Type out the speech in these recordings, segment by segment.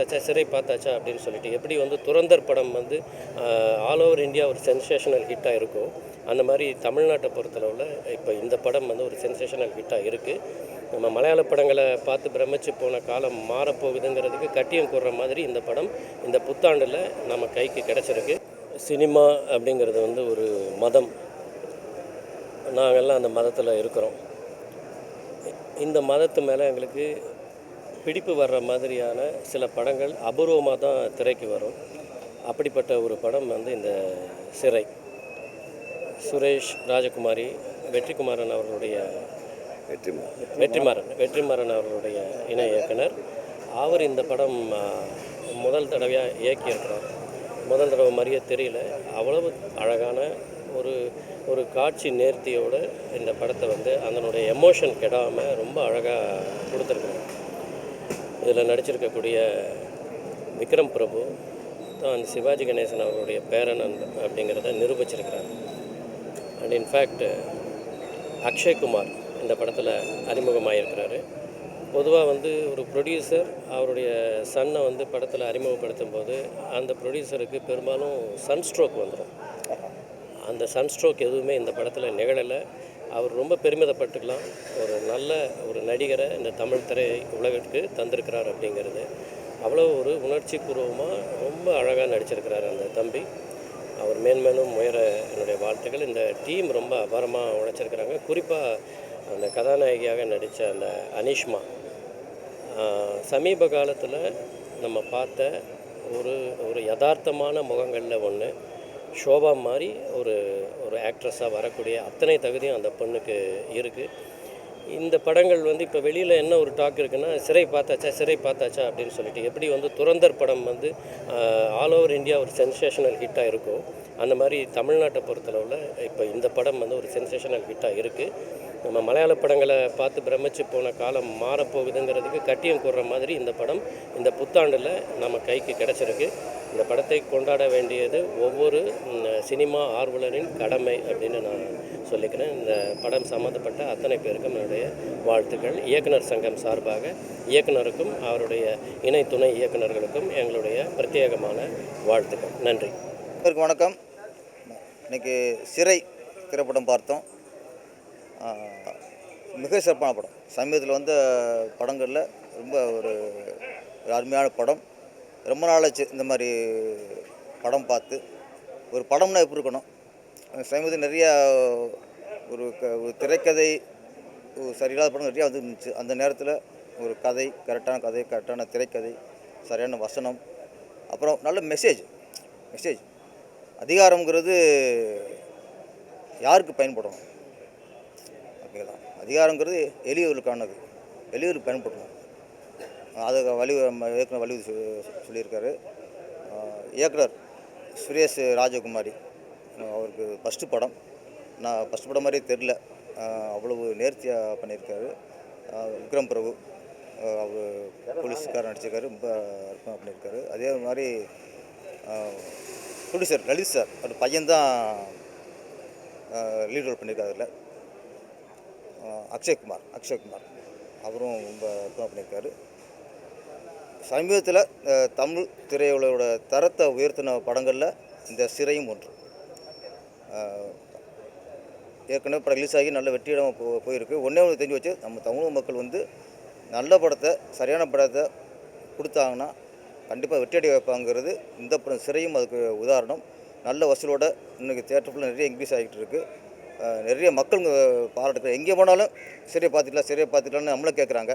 பார்த்தாச்சா, சிறை பார்த்தாச்சா அப்படின்னு சொல்லிட்டு எப்படி வந்து துரந்தர் படம் வந்து ஆல் ஓவர் இந்தியா ஒரு சென்சேஷனல் ஹிட்டாக இருக்கும், அந்த மாதிரி தமிழ்நாட்டை பொறுத்தளவில் இப்போ இந்த படம் வந்து ஒரு சென்சேஷனல் ஹிட்டாக இருக்குது. நம்ம மலையாள படங்களை பார்த்து பிரமிச்சு போன காலம் மாறப்போகுதுங்கிறதுக்கு கட்டியம் கூறுற மாதிரி இந்த படம் இந்த புத்தாண்டில் நம்ம கைக்கு கிடச்சிருக்கு. சினிமா அப்படிங்கிறது வந்து ஒரு மதம், நாங்கள்லாம் அந்த மதத்தில் இருக்கிறோம். இந்த மதத்து மேலே எங்களுக்கு பிடிப்பு வர்ற மாதிரியான சில படங்கள் அபூர்வமாக தான் திரைக்கு வரும். அப்படிப்பட்ட ஒரு படம் வந்து இந்த சிறை. சுரேஷ் ராஜகுமாரி, வெற்றிக்குமாரன் அவர்களுடைய வெற்றிமாறன் அவர்களுடைய இணை இயக்குனர். அவர் இந்த படம் முதல் தடவையாக இயக்கியிருக்கிறார். முதல் தடவை மாதிரியே தெரியல, அவ்வளவு அழகான ஒரு ஒரு காட்சி நேர்த்தியோடு இந்த படத்தை வந்து அதனுடைய எமோஷன் கெடாமல் ரொம்ப அழகாக கொடுத்துருக்குறாங்க. இதில் நடிச்சிருக்கக்கூடிய விக்ரம் பிரபு தான் சிவாஜி கணேசன் அவருடைய பேரன் அப்படிங்கிறத நிரூபிச்சிருக்கிறார். அண்ட் இன்ஃபேக்ட் அக்ஷய்குமார் இந்த படத்தில் அறிமுகமாகிருக்கிறாரு. பொதுவாக வந்து ஒரு ப்ரொடியூசர் அவருடைய சன்னை வந்து படத்தில் அறிமுகப்படுத்தும் போது அந்த ப்ரொடியூசருக்கு பெரும்பாலும் சன்ஸ்ட்ரோக் வந்துடும். அந்த சன்ஸ்ட்ரோக் எதுவுமே இந்த படத்தில் நிகழலை. அவர் ரொம்ப பெருமிதப்பட்டுக்கலாம். ஒரு நல்ல ஒரு நடிகரை இந்த தமிழ் திரை உலகிற்கு தந்திருக்கிறார் அப்படிங்கிறது. அவ்வளோ ஒரு உணர்ச்சி பூர்வமாக ரொம்ப அழகாக நடிச்சிருக்கிறார் அந்த தம்பி. அவர் மேன்மேலும் உயர என்னுடைய வாழ்த்துக்கள். இந்த டீம் ரொம்ப அபாரமாக உழைச்சிருக்கிறாங்க. குறிப்பாக அந்த கதாநாயகியாக நடித்த அந்த அனிஷ்மா சமீப காலத்தில் நம்ம பார்த்த ஒரு ஒரு யதார்த்தமான முகங்களில் ஒன்று. ஷோபா மாதிரி ஒரு ஒரு ஆக்ட்ரஸாக வரக்கூடிய அத்தனை தகுதியும் அந்த பொண்ணுக்கு இருக்குது. இந்த படங்கள் வந்து இப்போ வெளியில் என்ன ஒரு டாக் இருக்குன்னா, சிறை பார்த்தாச்சா அப்படின்னு சொல்லிட்டு எப்படி வந்து துரந்தர் படம் வந்து ஆல் ஓவர் இந்தியா ஒரு சென்சேஷனல் ஹிட்டாக இருக்கும், அந்த மாதிரி தமிழ்நாட்டை பொறுத்தளவில் இப்போ இந்த படம் வந்து ஒரு சென்சேஷனல் ஹிட்டாக இருக்குது. நம்ம மலையாள படங்களை பார்த்து பிரமிச்சு போன காலம் மாறப்போகுதுங்கிறதுக்கு கட்டியம் கூறுற மாதிரி இந்த படம் இந்த புத்தாண்டில் நம்ம கைக்கு கிடச்சிருக்கு. இந்த படத்தை கொண்டாட வேண்டியது ஒவ்வொரு சினிமா ஆர்வலரின் கடமை அப்படின்னு நான் சொல்லிக்கிறேன். இந்த படம் சம்மந்தப்பட்ட அத்தனை பேருக்கும் என்னுடைய வாழ்த்துக்கள். இயக்குனர் சங்கம் சார்பாக இயக்குனருக்கும் அவருடைய இணை துணை இயக்குநர்களுக்கும் எங்களுடைய பிரத்யேகமான வாழ்த்துக்கள். நன்றி. வணக்கம். இன்றைக்கி சிறை திரைப்படம் பார்த்தோம். மிக சிறப்பான படம். சமீபத்தில் வந்த படங்களில் ரொம்ப ஒரு அருமையான படம். ரொம்ப நாளாச்சு இந்த மாதிரி படம் பார்த்து. ஒரு படம்னா எப்படி இருக்கணும், சமீபத்தில் நிறையா ஒரு திரைக்கதை சரியில்லாத படம் நிறையா வந்துருந்துச்சு. அந்த நேரத்தில் ஒரு கரெக்டான கதை, கரெக்டான திரைக்கதை, சரியான வசனம், அப்புறம் நல்ல மெசேஜ். அதிகாரங்கிறது யாருக்கு பயன்படணும்? ஓகேங்களா? அதிகாரங்கிறது எளியவர்களுக்கானது, எளியவருக்கு பயன்படணும். அதை இயக்குனர் சொல்லியிருக்காரு. இயக்குனர் சுரேஷ் ராஜகுமாரி, அவருக்கு ஃபஸ்ட்டு படம். நான் ஃபஸ்ட்டு படம் மாதிரியே தெரில, அவ்வளவு நேர்த்தியாக பண்ணியிருக்காரு. விக்ரம் பிரபு அவர் போலீஸ்காரர் நடிச்சிருக்காரு, ரொம்ப அற்புதமாக பண்ணியிருக்காரு. அதே மாதிரி ப்ரொடியூசர் லலித் சார், அவர் பையன்தான் லீட் ரோல் பண்ணியிருக்காரு. அதில் அக்ஷய்குமார் அவரும் ரொம்ப அற்புதமாக பண்ணியிருக்காரு. சமீபத்தில் தமிழ் திரையுலகோட தரத்தை உயர்த்தின படங்களில் இந்த சிறையும் ஒன்று. ஏற்கனவே படம் ரிலீஸ் ஆகி நல்ல வெற்றியிடம் போயிருக்கு. ஒன்றே தெரிஞ்சு வச்சு, நம்ம தமிழ் மக்கள் வந்து நல்ல படத்தை, சரியான படத்தை கொடுத்தாங்கன்னா கண்டிப்பாக வெற்றியடை வைப்பாங்கிறது இந்த படம் சிறையும் அதுக்கு உதாரணம். நல்ல வசூலோட இன்றைக்கி தியேட்டருக்குள்ளே நிறைய இன்க்ரீஸ் ஆகிட்டு இருக்குது. நிறைய மக்கள் பாராட்டுக்கள். எங்கே போனாலும் சிறையை பார்த்துக்கலான்னு நம்மளும் கேட்குறாங்க.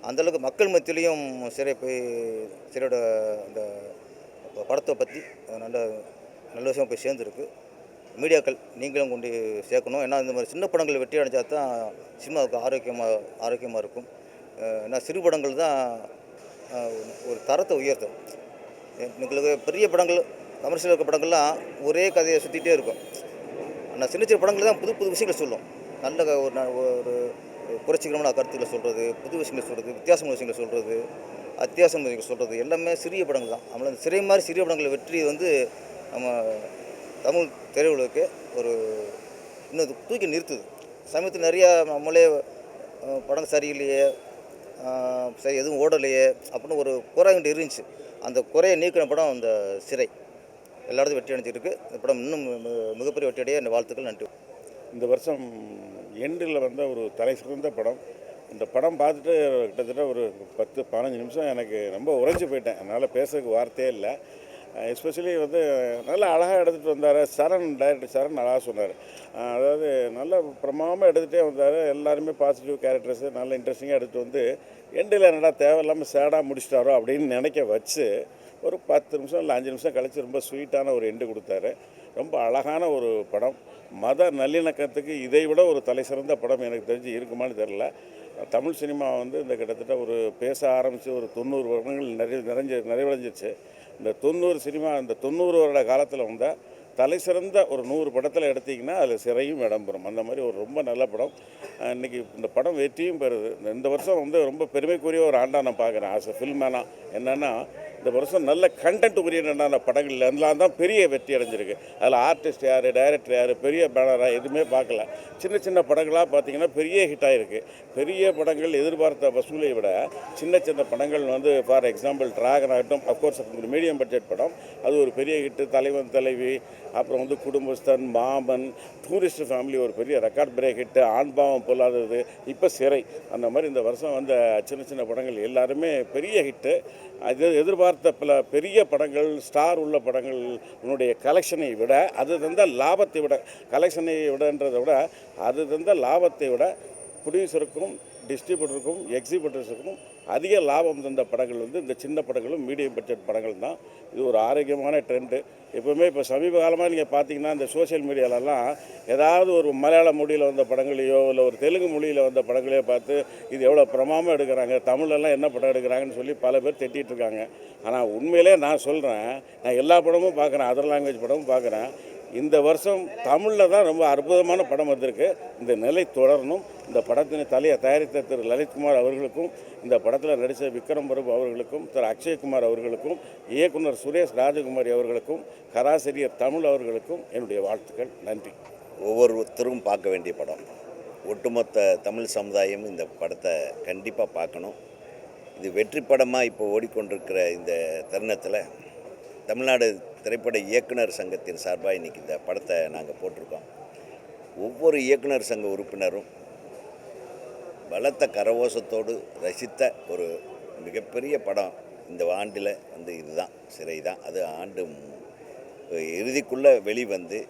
அந்தளவுக்கு மக்கள் மத்தியிலையும் சிறையோட அந்த படத்தை பற்றி நல்ல விஷயம் போய் சேர்ந்துருக்கு. மீடியாக்கள் நீங்களும் கொண்டு சேர்க்கணும். ஏன்னா இந்த மாதிரி சின்ன படங்கள் வெற்றி அடைஞ்சா தான் சினிமாவுக்கு ஆரோக்கியமாக இருக்கும். ஏன்னா சிறு படங்கள் தான் ஒரு தரத்தை உயர்த்தும். எங்களுக்கு பெரிய படங்கள், கமர்ஷியல் இருக்க படங்கள்லாம் ஒரே கதையை சுற்றிகிட்டே இருக்கும். ஆனால் சின்ன படங்கள் தான் புது விஷயங்கள் சொல்லும். நல்ல ஒரு புரட்சிகரமான கருத்துக்களை சொல்கிறது, புது விஷயங்களை சொல்கிறது, வித்தியாசமான விஷயங்களை சொல்கிறது, அத்தியாவசியம் விஷயங்கள் சொல்கிறது எல்லாமே சிறிய படங்கள் தான். நம்மள சிறிய மாதிரி சிறிய படங்கள் வெற்றி வந்து நம்ம தமிழ் திரையுலகுக்கு ஒரு இன்னும் தூக்கி நிறுத்துது. சமயத்தில் நிறையா நம்மளே படம் சரியில்லையே, சரி எதுவும் ஓடலையே அப்படின்னு ஒரு போராட்டம் இருந்துச்சு. அந்த குறையை நீக்கின படம் அந்த சிறை எல்லா இடத்துக்கும் வெற்றி அடைஞ்சிருக்கு. இந்த படம் இன்னும் மிகப்பெரிய வெற்றியடைய என் வாழ்த்துக்கள். நன்றி. இந்த வருஷம் எண்டில் வந்த ஒரு தலை சிறந்த படம். இந்த படம் பார்த்துட்டு கிட்டத்தட்ட ஒரு 10-15 நிமிஷம் எனக்கு ரொம்ப உறைஞ்சி போயிட்டேன். அதனால் பேசுறதுக்கு வார்த்தையே இல்லை. எஸ்பெஷலி வந்து நல்லா அழகாக எடுத்துகிட்டு வந்தார். டைரக்டர் சரண் அழகாக சொன்னார். அதாவது நல்ல பிரமாதமாக எடுத்துகிட்டே வந்தார். எல்லாருமே பாசிட்டிவ் கேரக்டர்ஸு நல்ல இன்ட்ரெஸ்டிங்காக எடுத்துகிட்டு வந்து எண்டில் என்னடா தேவையில்லாமல் சேடாக முடிச்சிட்டாரோ அப்படின்னு நினைக்க வச்சு ஒரு 10 நிமிஷம் இல்லை 5 நிமிஷம் கழித்து ரொம்ப ஸ்வீட்டான ஒரு எண்டு கொடுத்தாரு. ரொம்ப அழகான ஒரு படம். மத நல்லிணக்கத்துக்கு இதை விட ஒரு தலை சிறந்த படம் எனக்கு தெரிஞ்சு இருக்குமான்னு தெரில. தமிழ் சினிமா வந்து இந்த கிட்டத்தட்ட ஒரு பேச ஆரம்பித்து ஒரு 90 வருடங்கள் நிறைவடைஞ்சிச்சு. இந்த 90 வருட காலத்தில் வந்த தலை சிறந்த ஒரு 100 படத்தில் எடுத்திங்கன்னா அதில் சிறையும் இடம்பெறும். அந்த மாதிரி ஒரு ரொம்ப நல்ல படம். இன்றைக்கி இந்த படம் வெற்றியும் பெறுது. இந்த வருஷம் வந்து ரொம்ப பெருமைக்குரிய ஒரு ஆண்டாக நான் பார்க்குறேன் ஆஸ் எ ஃபில்மேனாக. என்னென்னா இந்த வருஷம் நல்ல கண்டென்ட் ஓரியன்டான படங்கள் அதெல்லாம் தான் பெரிய வெற்றி அடைஞ்சிருக்கு. அதில் ஆர்டிஸ்ட் யார், டைரக்டர் யார், பெரிய பேனராக எதுவுமே பார்க்கல. சின்ன சின்ன படங்களாக பார்த்திங்கன்னா பெரிய ஹிட் ஆகிருக்கு. பெரிய படங்கள் எதிர்பார்த்த வசூலை விட சின்ன சின்ன படங்கள் வந்து ஃபார் எக்ஸாம்பிள் டிராகன் ஆகட்டும், அஃப்கோர்ஸ் ஒரு மீடியம் பட்ஜெட் படம், அது ஒரு பெரிய ஹிட்டு. தலைவன் தலைவி, அப்புறம் வந்து குடும்பஸ்தன், மாமன், டூரிஸ்ட் ஃபேமிலி ஒரு பெரிய ரெக்கார்ட் பிரேக் ஹிட்டு, ஆண்பாவம் பொல்லாதது, இப்போ சிறை. அந்த மாதிரி இந்த வருஷம் வந்த சின்ன சின்ன படங்கள் எல்லாருமே பெரிய ஹிட்டு. அது எதிர்பார்த்த பல பெரிய படங்கள், ஸ்டார் உள்ள படங்கள் உன்னுடைய கலெக்ஷனை விட அது தந்த லாபத்தை விட, கலெக்ஷனை விடன்றதை விட அது தந்த லாபத்தை விட ப்ரொடியூசருக்கும் டிஸ்ட்ரிபியூட்டருக்கும் எக்ஸிபியூட்டர்ஸுக்கும் அதிக லாபம் தந்த படங்கள் வந்து இந்த சின்ன படங்களும் மீடியம் பட்ஜெட் படங்கள் தான். இது ஒரு ஆரோக்கியமான ட்ரெண்டு. எப்போவுமே இப்போ சமீப காலமாக நீங்கள் பார்த்தீங்கன்னா இந்த சோஷியல் மீடியாலலாம் ஏதாவது ஒரு மலையாள மொழியில் வந்த படங்களையோ இல்லை ஒரு தெலுங்கு மொழியில் வந்த படங்களையோ பார்த்து இது எவ்வளோ பிரமாதமாக எடுக்கிறாங்க, தமிழெல்லாம் என்ன படம் எடுக்கிறாங்கன்னு சொல்லி பல பேர் திட்டிகிட்டு இருக்காங்க. ஆனால் உண்மையிலே நான் சொல்கிறேன், நான் எல்லா படமும் பார்க்குறேன், அதர் லாங்குவேஜ் படமும் பார்க்குறேன். இந்த வருஷம் தமிழில் தான் ரொம்ப அற்புதமான படம் வந்திருக்கு. இந்த நிலை தொடரணும். இந்த படத்தினை தயாரித்த திரு லலித்குமார் அவர்களுக்கும், இந்த படத்தில் நடித்த விக்ரம் பிரபு அவர்களுக்கும், திரு அக்ஷய்குமார் அவர்களுக்கும், இயக்குனர் சுரேஷ் ராஜகுமாரி அவர்களுக்கும், கராசிரியர் தமிழ் அவர்களுக்கும் என்னுடைய வாழ்த்துக்கள். நன்றி. ஒவ்வொருத்தரும் பார்க்க வேண்டிய படம். ஒட்டுமொத்த தமிழ் சமுதாயம் இந்த படத்தை கண்டிப்பாக பார்க்கணும். இது வெற்றி படமாக இப்போ ஓடிக்கொண்டிருக்கிற இந்த தருணத்தில் தமிழ்நாடு திரைப்பட இயக்குனர் சங்கத்தின் சார்பாக இன்றைக்கி இந்த படத்தை நாங்கள் போட்டிருக்கோம். ஒவ்வொரு இயக்குனர் சங்க உறுப்பினரும் பலத்த கரவோசத்தோடு ரசித்த ஒரு மிகப்பெரிய படம் இந்த ஆண்டில் வந்து இதுதான், சிறை தான். அது ஆண்டு இறுதிக்குள்ளே வெளிவந்து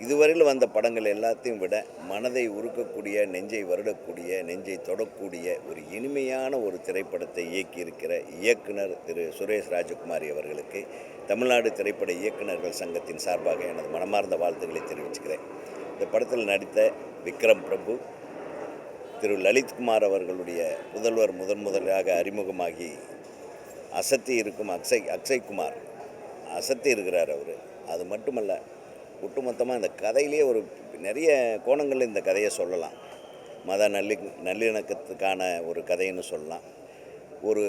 இதுவரையில் வந்த படங்கள் எல்லாத்தையும் விட மனதை உருக்கக்கூடிய, நெஞ்சை வருடக்கூடிய, நெஞ்சை தொடக்கூடிய ஒரு இனிமையான ஒரு திரைப்படத்தை இயக்கியிருக்கிற இயக்குனர் திரு சுரேஷ் ராஜகுமாரி அவர்களுக்கு தமிழ்நாடு திரைப்பட இயக்குநர்கள் சங்கத்தின் சார்பாக எனது மனமார்ந்த வாழ்த்துக்களை தெரிவிச்சுக்கிறேன். இந்த படத்தில் நடித்த விக்ரம் பிரபு, திரு லலித்குமார் அவர்களுடைய முதல்வர் முதலாக அறிமுகமாகி அசத்தி இருக்கும் அக்ஷய்குமார் அசத்தி இருக்கிறார் அவர். அது மட்டுமல்ல, ஒட்டுமொத்தமாக இந்த கதையிலே ஒரு நிறைய கோணங்களில் இந்த கதையை சொல்லலாம். மத நல்லிணக்கத்துக்கான ஒரு கதைன்னு சொல்லலாம். ஒரு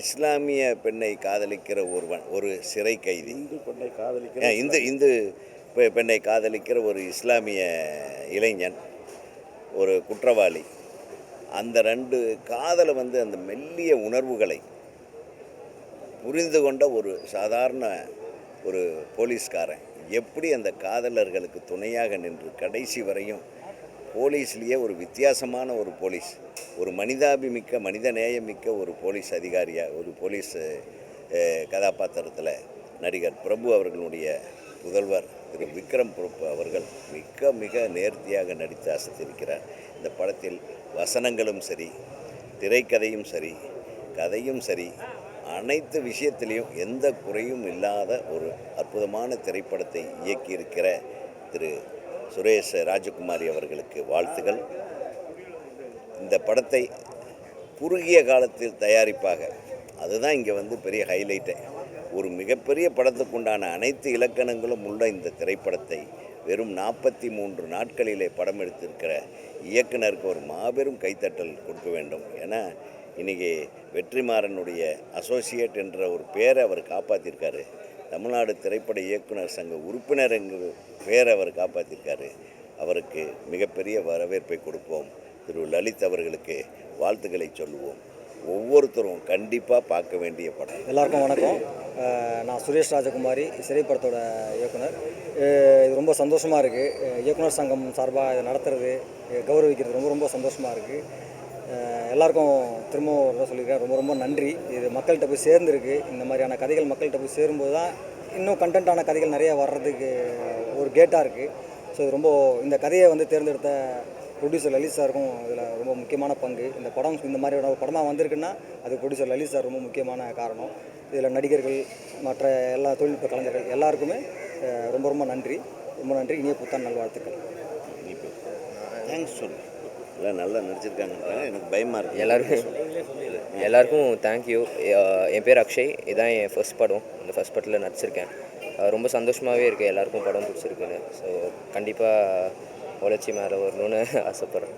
இஸ்லாமிய பெண்ணை காதலிக்கிற ஒரு சிறை கைதி, இந்து பெண்ணை காதலிக்கிற ஒரு இஸ்லாமிய இளைஞன், ஒரு குற்றவாளி. அந்த 2 காதலை வந்து அந்த மெல்லிய உணர்வுகளை புரிந்து கொண்ட ஒரு சாதாரண ஒரு போலீஸ்காரன் எப்படி அந்த காதலர்களுக்கு துணையாக நின்று கடைசி வரையும் போலீஸ்லேயே ஒரு வித்தியாசமான ஒரு போலீஸ், ஒரு மனிதாபிமிக்க மனிதநேயமிக்க ஒரு போலீஸ் அதிகாரியாக, ஒரு போலீஸ் கதாபாத்திரத்தில் நடிகர் பிரபு அவர்களுடைய முதல்வர் திரு விக்ரம் பிரபு அவர்கள் மிக மிக நேர்த்தியாக நடித்து அசத்திருக்கிறார். இந்த படத்தில் வசனங்களும் சரி, திரைக்கதையும் சரி, கதையும் சரி, அனைத்து விஷயத்திலையும் எந்த குறையும் இல்லாத ஒரு அற்புதமான திரைப்படத்தை இயக்கியிருக்கிற திரு சுரேஷ் ராஜகுமாரி அவர்களுக்கு வாழ்த்துக்கள். இந்த படத்தை குறுகிய காலத்தில் தயாரிப்பாக, அதுதான் இங்கே வந்து பெரிய ஹைலைட்டு. ஒரு மிகப்பெரிய படத்துக்குண்டான அனைத்து இலக்கணங்களும் உள்ள இந்த திரைப்படத்தை வெறும் 43 நாட்களிலே படம் எடுத்திருக்கிற இயக்குனருக்கு ஒரு மாபெரும் கைத்தட்டல் கொடுக்க வேண்டும். ஏன்னா இன்றைக்கி வெற்றிமாறனுடைய அசோசியேட் என்ற ஒரு பேரை அவர் காப்பாற்றிருக்காரு. தமிழ்நாடு திரைப்பட இயக்குனர் சங்க உறுப்பினர் என்கிற பேரை அவர் காப்பாற்றிருக்காரு. அவருக்கு மிகப்பெரிய வரவேற்பை கொடுப்போம். திரு லலித் அவர்களுக்கு வாழ்த்துக்களை சொல்லுவோம். ஒவ்வொருத்தரும் கண்டிப்பாக பார்க்க வேண்டிய படம். எல்லாருக்கும் வணக்கம். நான் சுரேஷ் ராஜகுமாரி, சிறைப்படத்தோட இயக்குனர். இது ரொம்ப சந்தோஷமாக இருக்குது. இயக்குனர் சங்கம் சார்பாக இதை நடத்துறது, கௌரவிக்கிறது ரொம்ப ரொம்ப சந்தோஷமாக இருக்குது. எல்லாருக்கும் திரும்பவும் ஒரு தடவை சொல்லியிருக்கேன், ரொம்ப ரொம்ப நன்றி. இது மக்கள்கிட்ட போய் சேர்ந்துருக்கு. இந்த மாதிரியான கதைகள் மக்கள்கிட்ட போய் சேரும்போது தான் இன்னும் கண்டென்ட்டான கதைகள் நிறைய வர்றதுக்கு ஒரு கேட்டாக இருக்குது. ஸோ இது ரொம்ப இந்த கதையை வந்து தேர்ந்தெடுத்த ப்ரொடியூசர் லலித் சாருக்கும் இதில் ரொம்ப முக்கியமான பங்கு. இந்த படம் இந்த மாதிரி ஒரு படமாக வந்திருக்குன்னா அது ப்ரொடியூசர் லலித் சார் ரொம்ப முக்கியமான காரணம். இதில் நடிகர்கள், மற்ற எல்லா தொழில்நுட்ப கலைஞர்கள் எல்லாருக்குமே ரொம்ப ரொம்ப நன்றி. ரொம்ப நன்றி. இனிய புத்தாண்டு நல்வாழ்த்துக்கள். தேங்க்ஸ் சொல்லு. எல்லாம் நல்லா நடிச்சிருக்காங்க. எனக்கு பயமாக இருக்குது. எல்லாருக்கும் தேங்க்யூ. என் பேர் அக்ஷய். இதான் என் ஃபர்ஸ்ட் படம். இந்த ஃபர்ஸ்ட் படத்தில் நடிச்சிருக்கேன். ரொம்ப சந்தோஷமாகவே இருக்குது. எல்லாருக்கும் படம் பிடிச்சிருக்குன்னு. ஸோ கண்டிப்பாக உழைச்சி மேலே வரணும்னு ஆசைப்பட்றேன்.